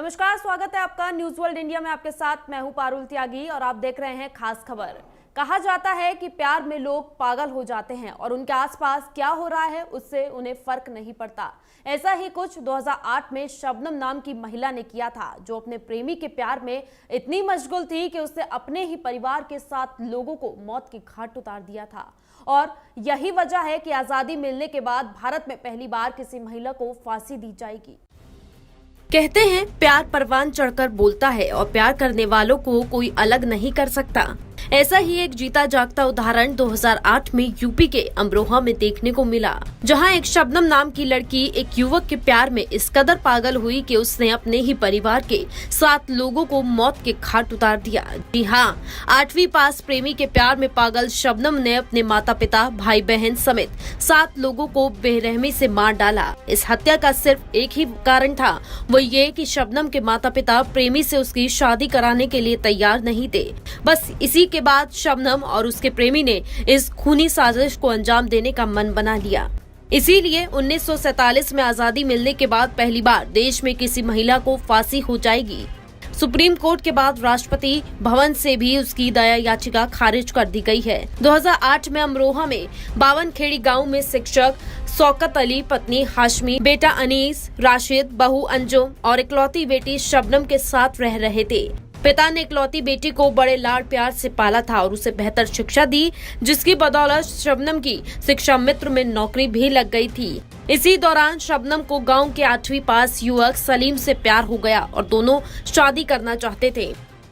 नमस्कार, स्वागत है आपका न्यूज वर्ल्ड इंडिया में। आपके साथ मैं हूं पारुल त्यागी और आप देख रहे हैं खास खबर। कहा जाता है कि प्यार में लोग पागल हो जाते हैं और उनके आसपास क्या हो रहा है उससे उन्हें फर्क नहीं पड़ता। ऐसा ही कुछ 2008 में शबनम नाम की महिला ने किया था, जो अपने प्रेमी के प्यार में इतनी मशगूल थी कि उसने अपने ही परिवार के साथ लोगों को मौत की घाट उतार दिया था। और यही वजह है कि आजादी मिलने के बाद भारत में पहली बार किसी महिला को फांसी दी जाएगी। कहते हैं प्यार परवान चढ़कर बोलता है और प्यार करने वालों को कोई अलग नहीं कर सकता। ऐसा ही एक जीता जागता उदाहरण 2008 में यूपी के अमरोहा में देखने को मिला, जहां एक शबनम नाम की लड़की एक युवक के प्यार में इस कदर पागल हुई कि उसने अपने ही परिवार के 7 लोगों को मौत के घाट उतार दिया। जी हाँ, 8वीं पास प्रेमी के प्यार में पागल शबनम ने अपने माता पिता, भाई बहन समेत 7 लोगों को बेरहमी से मार डाला। इस हत्या का सिर्फ एक ही कारण था, वो ये कि शबनम के माता पिता प्रेमी से उसकी शादी कराने के लिए तैयार नहीं थे। बस इसी के बाद शबनम और उसके प्रेमी ने इस खूनी साजिश को अंजाम देने का मन बना लिया। इसीलिए 1947 में आजादी मिलने के बाद पहली बार देश में किसी महिला को फांसी हो जाएगी। सुप्रीम कोर्ट के बाद राष्ट्रपति भवन से भी उसकी दया याचिका खारिज कर दी गई है। 2008 में अमरोहा में बावनखेड़ी गांव में शिक्षक शौकत अली, पत्नी हाशमी, बेटा अनीस, राशिद, बहू अंजुम और इकलौती बेटी शबनम के साथ रह रहे थे। पिता ने इकलौती बेटी को बड़े लाड प्यार से पाला था और उसे बेहतर शिक्षा दी, जिसकी बदौलत शबनम की शिक्षा मित्र में नौकरी भी लग गई थी। इसी दौरान शबनम को गांव के 8वीं पास युवक सलीम से प्यार हो गया और दोनों शादी करना चाहते थे,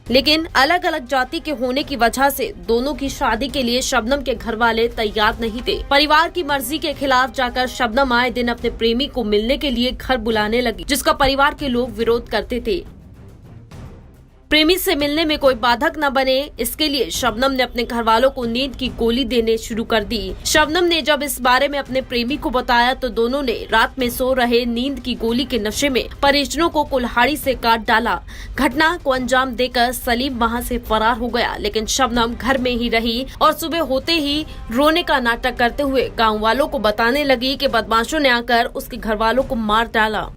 लेकिन अलग अलग जाति के होने की वजह से दोनों की शादी के लिए शबनम के घर वाले तैयार नहीं थे। परिवार की मर्जी के खिलाफ जाकर शबनम आए दिन अपने प्रेमी को मिलने के लिए घर बुलाने लगी, जिसका परिवार के लोग विरोध करते थे। प्रेमी से मिलने में कोई बाधक न बने, इसके लिए शबनम ने अपने घर वालों को नींद की गोली देने शुरू कर दी। शबनम ने जब इस बारे में अपने प्रेमी को बताया तो दोनों ने रात में सो रहे नींद की गोली के नशे में परिजनों को कुल्हाड़ी से काट डाला। घटना को अंजाम देकर सलीम वहां से फरार हो गया, लेकिन शबनम घर में ही रही और सुबह होते ही रोने का नाटक करते हुए गाँव वालों को बताने लगी कि बदमाशों ने आकर उसके घर वालों को मार डाला।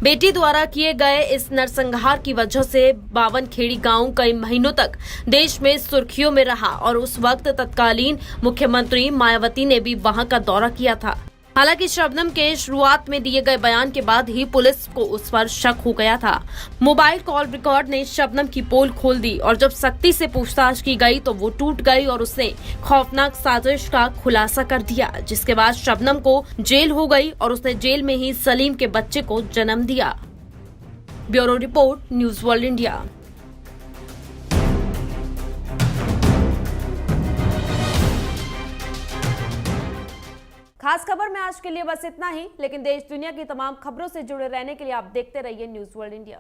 बेटी द्वारा किए गए इस नरसंहार की वजह से बावनखेड़ी गांव कई महीनों तक देश में सुर्खियों में रहा और उस वक्त तत्कालीन मुख्यमंत्री मायावती ने भी वहां का दौरा किया था। हालांकि शबनम के शुरुआत में दिए गए बयान के बाद ही पुलिस को उस पर शक हो गया था। मोबाइल कॉल रिकॉर्ड ने शबनम की पोल खोल दी और जब सख्ती से पूछताछ की गई तो वो टूट गई और उसने खौफनाक साजिश का खुलासा कर दिया, जिसके बाद शबनम को जेल हो गई और उसने जेल में ही सलीम के बच्चे को जन्म दिया। Bureau report, news world India. खास खबर में आज के लिए बस इतना ही, लेकिन देश दुनिया की तमाम खबरों से जुड़े रहने के लिए आप देखते रहिए न्यूज वर्ल्ड इंडिया।